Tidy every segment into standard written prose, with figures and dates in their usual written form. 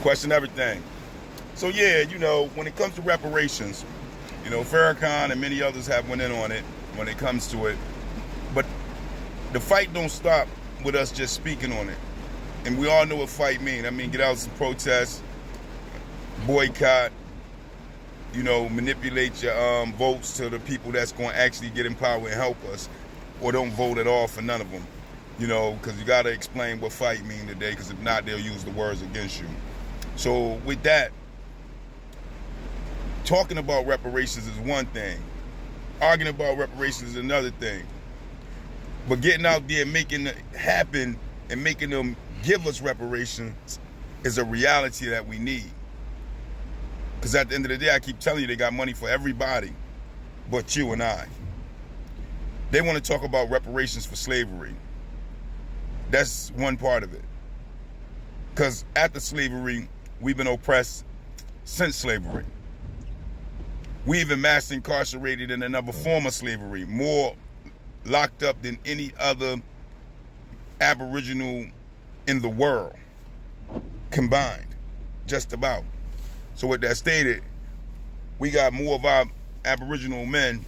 Question everything. So yeah, when it comes to reparations, Farrakhan and many others have went in on it when it comes to it. But the fight don't stop with us just speaking on it. And we all know what fight mean. I mean, get out some protests, boycott, manipulate your votes to the people that's going to actually get in power and help us, or don't vote at all for none of them, because you got to explain what fight mean today, because if not, they'll use the words against you. So with that, talking about reparations is one thing. Arguing about reparations is another thing. But getting out there and making it happen and making them give us reparations is a reality that we need. Because at the end of the day, I keep telling you, they got money for everybody but you and I. They want to talk about reparations for slavery. That's one part of it. Because after slavery, we've been oppressed since slavery. We even mass incarcerated in another form of slavery, more locked up than any other Aboriginal in the world combined, just about. So with that stated, we got more of our Aboriginal men,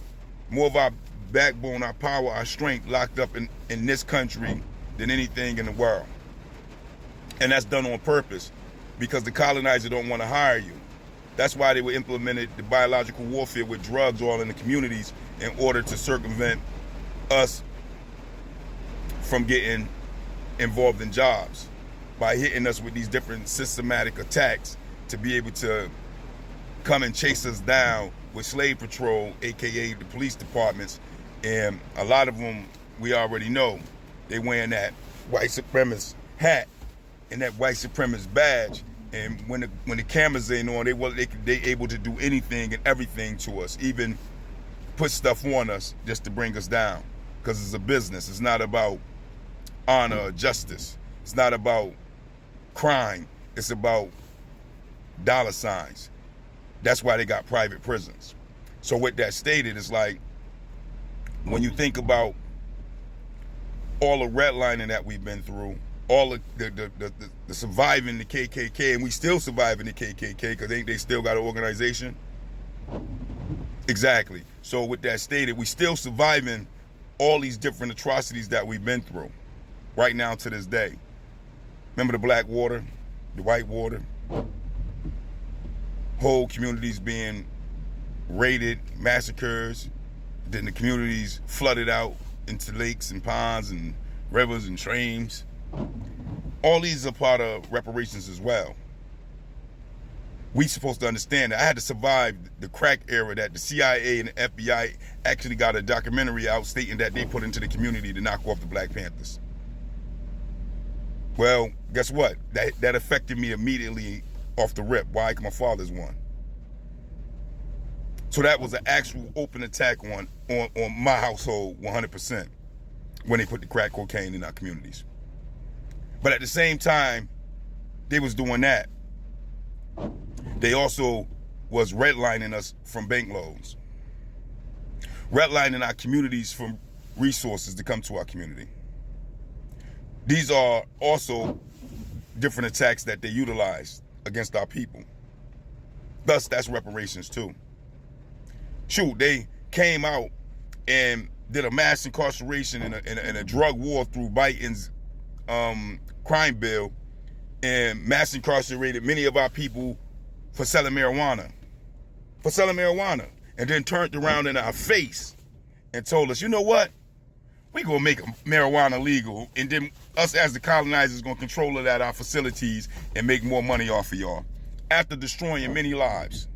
more of our backbone, our power, our strength locked up in this country than anything in the world. And that's done on purpose, because the colonizer don't want to hire you. That's why they were implemented the biological warfare with drugs all in the communities in order to circumvent us from getting involved in jobs, by hitting us with these different systematic attacks to be able to come and chase us down with slave patrol, aka the police departments. And a lot of them, we already know, they wearing that white supremacist hat and that white supremacist badge. And when the cameras ain't on, they able to do anything and everything to us, even put stuff on us just to bring us down. Because it's a business. It's not about honor or justice. It's not about crime. It's about dollar signs. That's why they got private prisons. So with that stated, it's like, when you think about all the redlining that we've been through, all the surviving the KKK, and we still surviving the KKK, because they still got an organization. Exactly. So with that stated, we still surviving all these different atrocities that we've been through right now to this day. Remember the Black Water, the White Water, whole communities being raided, massacres, then the communities flooded out into lakes and ponds and rivers and streams. All these are part of reparations as well. We supposed to understand that I had to survive the crack era that the CIA and the FBI actually got a documentary out stating that they put into the community to knock off the Black Panthers. Well, guess what? That affected me immediately off the rip. Why? Because my father's one. So that was an actual open attack on my household 100% when they put the crack cocaine in our communities. But at the same time, they was doing that. They also was redlining us from bank loans. Redlining our communities from resources to come to our community. These are also different attacks that they utilize against our people. Thus, that's reparations too. Shoot, they came out and did a mass incarceration and a drug war through Biden's crime bill, and mass incarcerated many of our people for selling marijuana. And then turned around in our face and told us, you know what? We gonna make marijuana legal, and then us as the colonizers gonna control it at our facilities and make more money off of y'all. After destroying many lives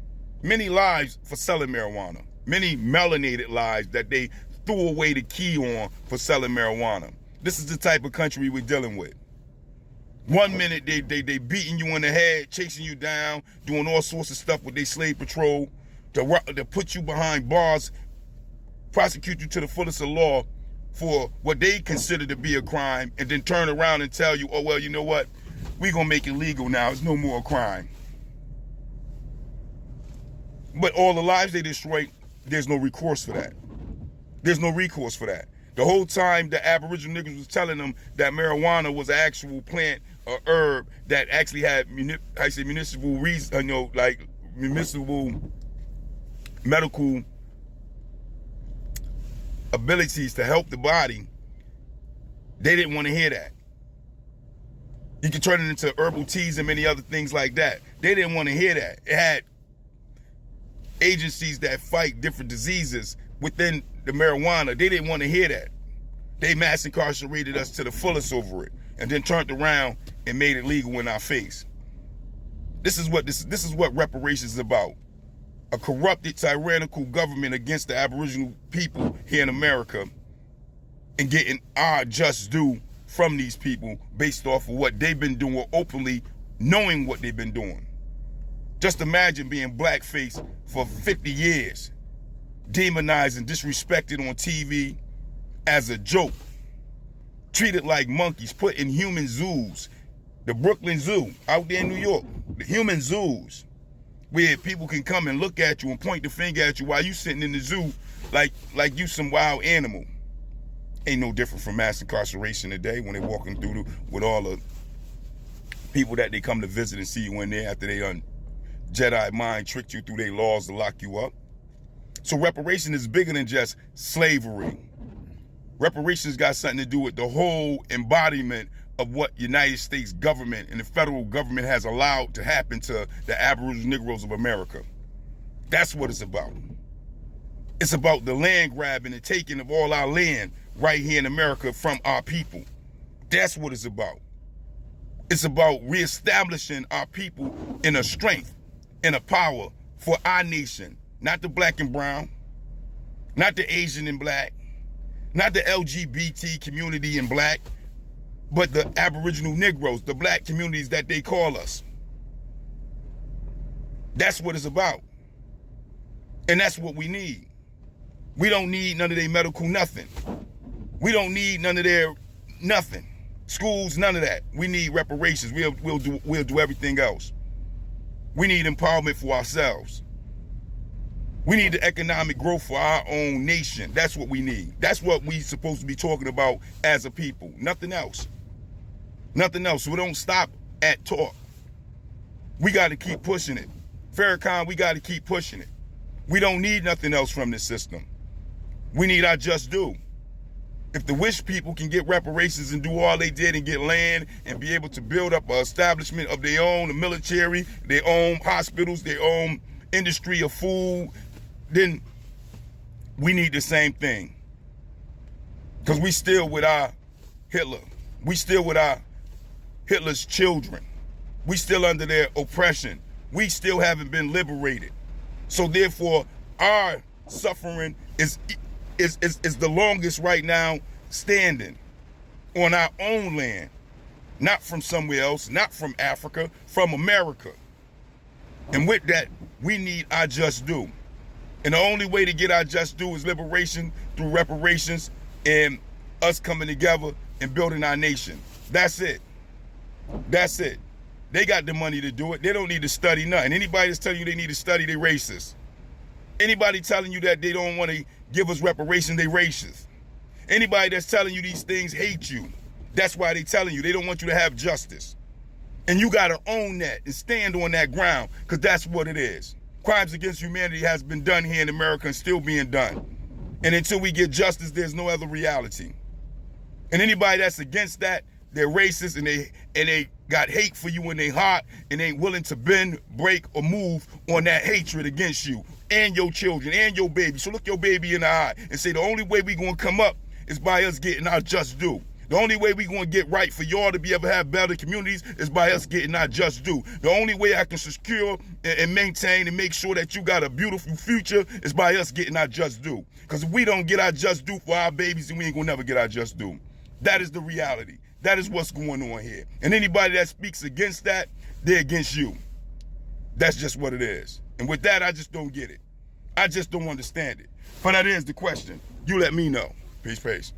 for selling marijuana, many melanated lives that they threw away the key on for selling marijuana. This is the type of country we're dealing with. 1 minute they beating you in the head, chasing you down, doing all sorts of stuff with their slave patrol to put you behind bars, prosecute you to the fullest of law for what they consider to be a crime, and then turn around and tell you, oh, well, you know what? We're going to make it legal now. It's no more a crime. But all the lives they destroyed, there's no recourse for that. There's no recourse for that. The whole time the Aboriginal Niggros was telling them that marijuana was an actual plant a herb that actually had municipal reason, like municipal medical abilities to help the body, they didn't want to hear that. You could turn it into herbal teas and many other things like that. They didn't want to hear that. It had agencies that fight different diseases within the marijuana. They didn't want to hear that. They mass incarcerated us to the fullest over it, and then turned around and made it legal in our face. This is what reparations is about. A corrupted, tyrannical government against the Aboriginal people here in America, and getting our just due from these people based off of what they've been doing openly, knowing what they've been doing. Just imagine being blackface for 50 years, demonized and disrespected on TV as a joke, treated like monkeys, put in human zoos. The Brooklyn Zoo out there in New York, the human zoos, where people can come and look at you and point the finger at you while you sitting in the zoo like you some wild animal. Ain't no different from mass incarceration today when they walking through with all the people that they come to visit and see you in there after they done Jedi mind tricked you through their laws to lock you up. So reparation is bigger than just slavery. Reparations got something to do with the whole embodiment of what United States government and the federal government has allowed to happen to the Aboriginals Niggros of America. That's what it's about. It's about the land grabbing and taking of all our land right here in America from our people. That's what it's about. It's about reestablishing our people in a strength, in a power for our nation. Not the black and brown, not the Asian and black, not the LGBT community and black, but the Aboriginal Niggros, the black communities that they call us. That's what it's about. And that's what we need. We don't need none of their medical nothing. We don't need none of their nothing. Schools, none of that. We need reparations. We'll do everything else. We need empowerment for ourselves. We need the economic growth for our own nation. That's what we need. That's what we supposed to be talking about as a people. Nothing else. Nothing else. So we don't stop at talk. We got to keep pushing it. Farrakhan, we got to keep pushing it. We don't need nothing else from this system. We need our just due. If the Wish people can get reparations and do all they did and get land and be able to build up an establishment of their own, the military, their own hospitals, their own industry of food, then we need the same thing. Because we still with our Hitler. We still with our Hitler's children. We still under their oppression. We still haven't been liberated. So therefore, our suffering is the longest right now standing on our own land, not from somewhere else, not from Africa, from America. And with that, we need our just due. And the only way to get our just due is liberation through reparations and us coming together and building our nation. That's it. That's it. They got the money to do it. They don't need to study nothing. Anybody that's telling you they need to study, they racist. Anybody telling you that they don't want to give us reparations, they racist. Anybody that's telling you these things hate you. That's why they telling you. They don't want you to have justice. And you got to own that and stand on that ground, because that's what it is. Crimes against humanity has been done here in America and still being done. And until we get justice, there's no other reality. And anybody that's against that, they're racist, and they got hate for you in their heart, and they ain't willing to bend, break, or move on that hatred against you and your children and your baby. So look your baby in the eye and say the only way we gonna come up is by us getting our just due. The only way we gonna get right for y'all to be able to have better communities is by us getting our just due. The only way I can secure and maintain and make sure that you got a beautiful future is by us getting our just due. Because if we don't get our just due for our babies, then we ain't gonna never get our just due. That is the reality. That is what's going on here. And anybody that speaks against that, they're against you. That's just what it is. And with that, I just don't get it. I just don't understand it. But that is the question. You let me know. Peace, peace.